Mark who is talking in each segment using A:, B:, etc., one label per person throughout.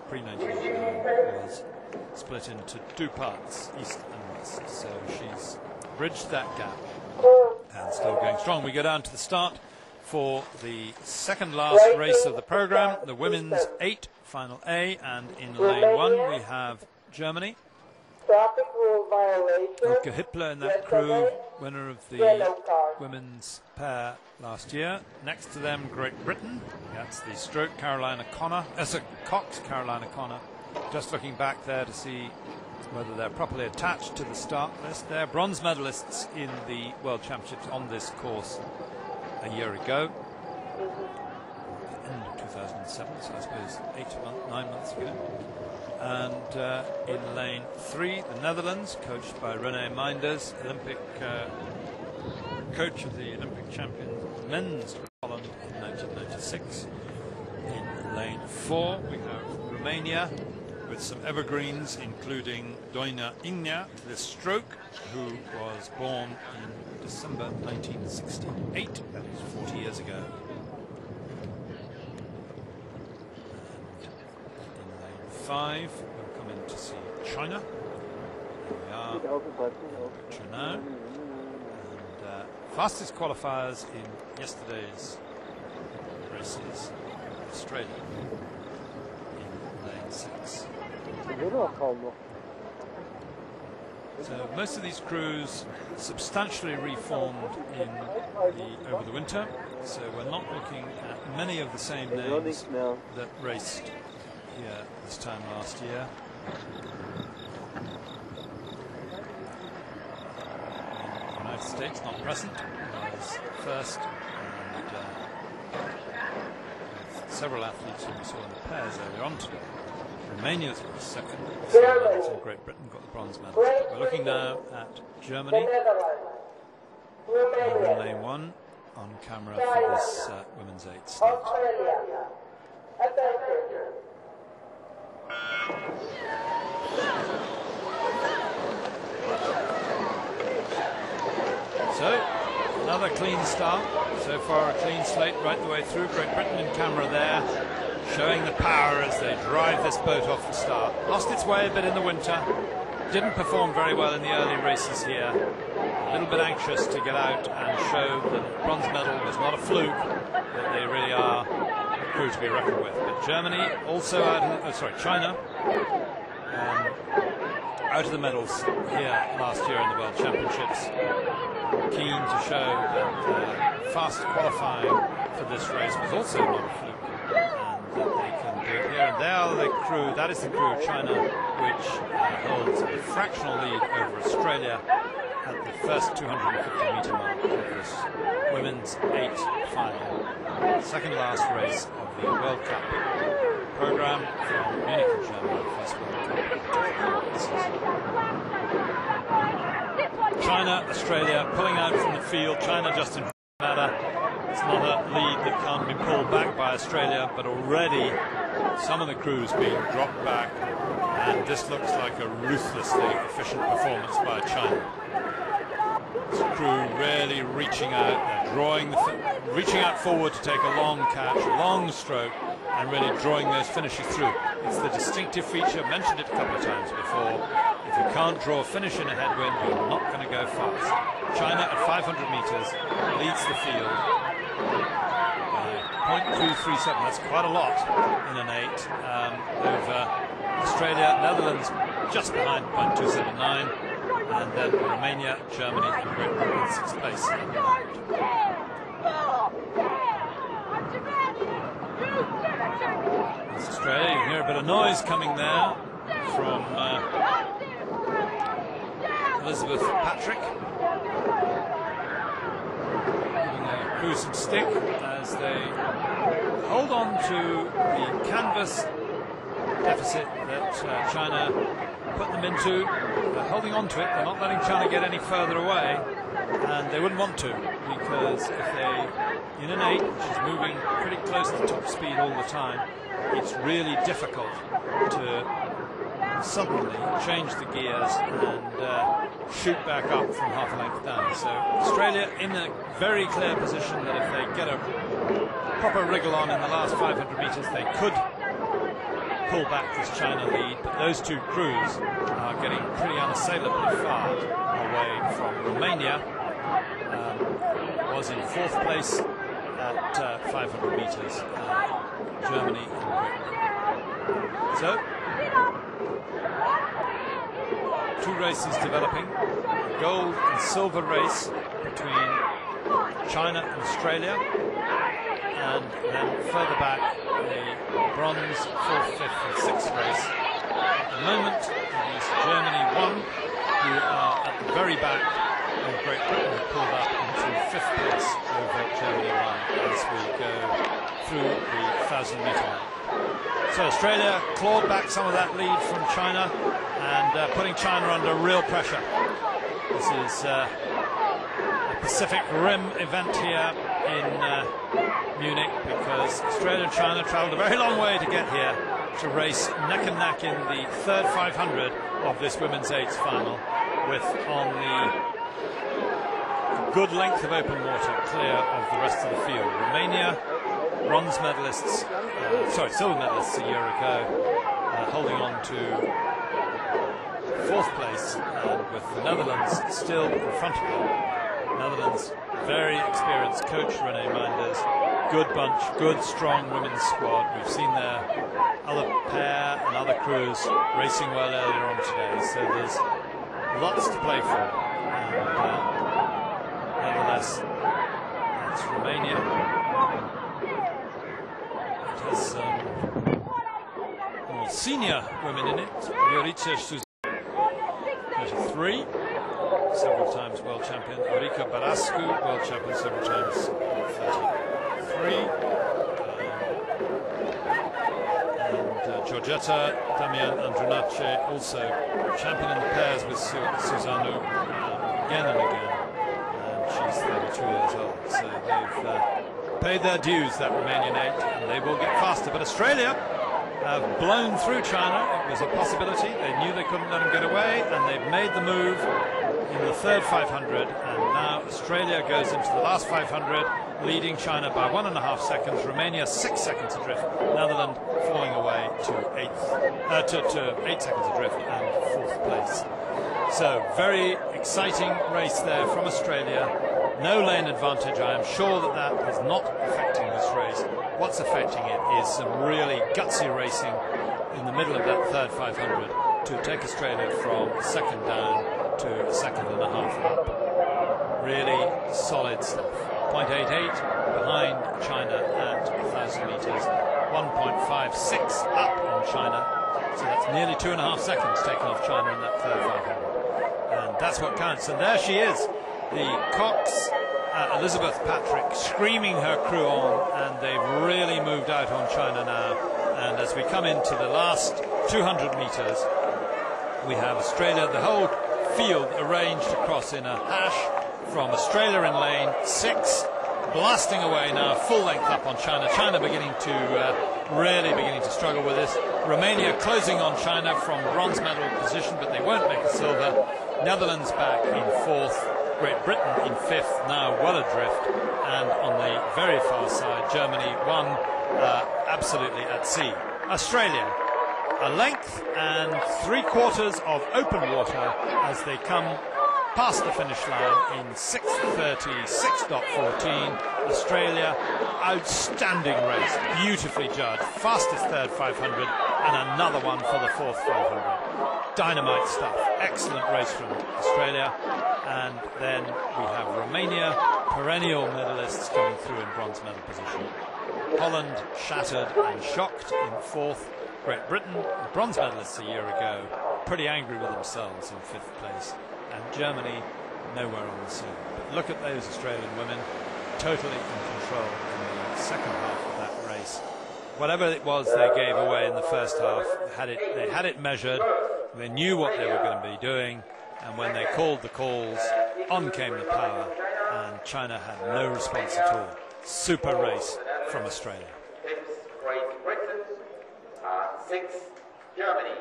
A: pre-1989 was split into two parts, east and west. So she's bridged that gap and still going strong. We go down to the start for the second last race of the program, the women's 8 final A, and in lane 1 we have Germany.
B: Traffic rule violation.
A: Elke Hippler in that crew, winner of the women's pair last year. Next to them, Great Britain. That's the stroke Carolina Cox, Carolina Connor. Just looking back there to see whether they're properly attached to the start list. They're bronze medalists in the World Championships on this course a year ago, end of 2007, so I suppose 9 months ago. And in lane 3, the Netherlands, coached by René Meinders, Olympic coach of the Olympic champion men's Holland in 1996. In lane 4, we have Romania with some evergreens, including Doina Igna, the stroke, who was born in December 1968, that is 40 years ago. And in lane 5, we'll come in to see China. There we are, China. And fastest qualifiers in yesterday's races, Australia in lane 6. So most of these crews substantially reformed over the winter, so we're not looking at many of the same names that raced here this time last year. The United States not present, was first, and with several athletes who we saw in the pairs earlier on today. Romania's was second, so Great Britain got the bronze medal. We're looking now at Germany, over in lane 1 on camera for this women's 8 start. So, another clean start. So far a clean slate right the way through. Great Britain in camera there, showing the power as they drive this boat off the start. Lost its way a bit in the winter, didn't perform very well in the early races here. A little bit anxious to get out and show that the bronze medal was not a fluke, that they really are a crew to be reckoned with. But Germany also China, out of the medals here last year in the World Championships. Keen to show that fast qualifying for this race was also not a fluke, and that they can do it here. And they are the crew, that is the crew of China, which holds a fractional lead over Australia at the first 250-metre mark of this women's 8 final, second last race of the World Cup program from Munich in Germany, first World Cup this season. China, Australia pulling out from the field. China just in matter. It's not a lead that can't be pulled back by Australia, but already some of the crews being dropped back, and this looks like a ruthlessly efficient performance by China. This crew really reaching out, they're reaching out forward to take a long catch, a long stroke, and really drawing those finishes through. It's the distinctive feature, mentioned it a couple of times before. If you can't draw a finish in a headwind, you're not going to go fast. China at 500 metres leads the field by 0.237. That's quite a lot in an 8 over Australia, Netherlands just behind 0.279, and then Romania, Germany and Great Britain in 6th place. That's Australia. You can hear a bit of noise coming there from Elizabeth Patrick, giving the crew some stick as they hold on to the canvas deficit that China put them into. They're holding on to it, they're not letting China get any further away, and they wouldn't want to, because if they, in an 8 which is moving pretty close to top speed all the time, it's really difficult to suddenly change the gears and shoot back up from half a length down. So Australia in a very clear position that if they get a proper wriggle on in the last 500 metres, they could pull back this China lead, but those two crews are getting pretty unassailably far away from Romania. Was in fourth place at 500 meters, Germany and Britain. So, two races developing, a gold and silver race between China and Australia, and then further back a bronze 4th, 5th and 6th race. At the moment it is Germany 1 who are at the very back, and Great Britain have pulled up into 5th place over Germany 1 as we go through the 1,000-metre line. So Australia clawed back some of that lead from China and putting China under real pressure. This is a Pacific Rim event here in Munich, because Australia and China travelled a very long way to get here to race neck and neck in the third 500 of this women's eights final, with on the good length of open water clear of the rest of the field. Romania, bronze medalists, silver medalists a year ago, holding on to fourth place, and with the Netherlands still in front of them. Netherlands, very experienced coach René Meinders, good bunch, good strong women's squad. We've seen their other pair and other crews racing well earlier on today, so there's lots to play for. And, nevertheless, it's Romania. It has more senior women in it. Viorica Suzana, 33, several times world champion. Orica Barascu, world champion several times, 33. And Georgeta Damian Andrunace, also champion in the pairs with Suzano again and again. And she's 32 years old. So they've paid their dues, that Romanian eight, and they will get faster. But Australia have blown through China. It was a possibility. They knew they couldn't let them get away, and they've made the move in the third 500, and now Australia goes into the last 500, leading China by 1.5 seconds. Romania 6 seconds adrift. Netherlands falling away to 8 seconds adrift and fourth place. So very exciting race there from Australia. No lane advantage. I am sure that that is not affecting this race. What's affecting it is some really gutsy racing in the middle of that third 500 to take Australia from second down to a second and a half up. Really solid stuff. 0.88 behind China at 1,000 metres. 1.56 up on China. So that's nearly 2.5 seconds taken off China in that third 500. And that's what counts. And there she is, the Cox Elizabeth Patrick, screaming her crew on, and they've really moved out on China now. And as we come into the last 200 metres, we have Australia, the whole field arranged across in a hash from Australia in lane 6, blasting away now, full length up on China. China really beginning to struggle with this. Romania closing on China from bronze medal position, but they won't make a silver. Netherlands back in fourth. Great Britain in fifth, now well adrift. And on the very far side, Germany won absolutely at sea. Australia, a length and 3/4 of open water as they come past the finish line in 6:30, 6.14. Australia, outstanding race, beautifully judged, fastest third 500, and another one for the fourth 500. Dynamite stuff, excellent race from Australia. And then we have Romania, perennial medalists, going through in bronze medal position. Holland, shattered and shocked in fourth. Great Britain, bronze medalists a year ago, pretty angry with themselves in fifth place. And Germany, nowhere on the scene. But look at those Australian women, totally in control in the second half of that race. Whatever it was they gave away in the first half, they had it measured, they knew what they were going to be doing, and when they called the calls, on came the power, and China had no response at all. Super race from Australia.
C: 5th, Great Britain, 6th, Germany.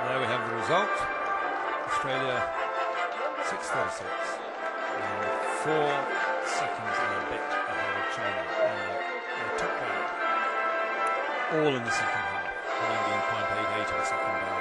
A: there we have the result. Australia 6:36 and 4 seconds and a bit ahead of China. They took that all in the second half, 19.88 of a second.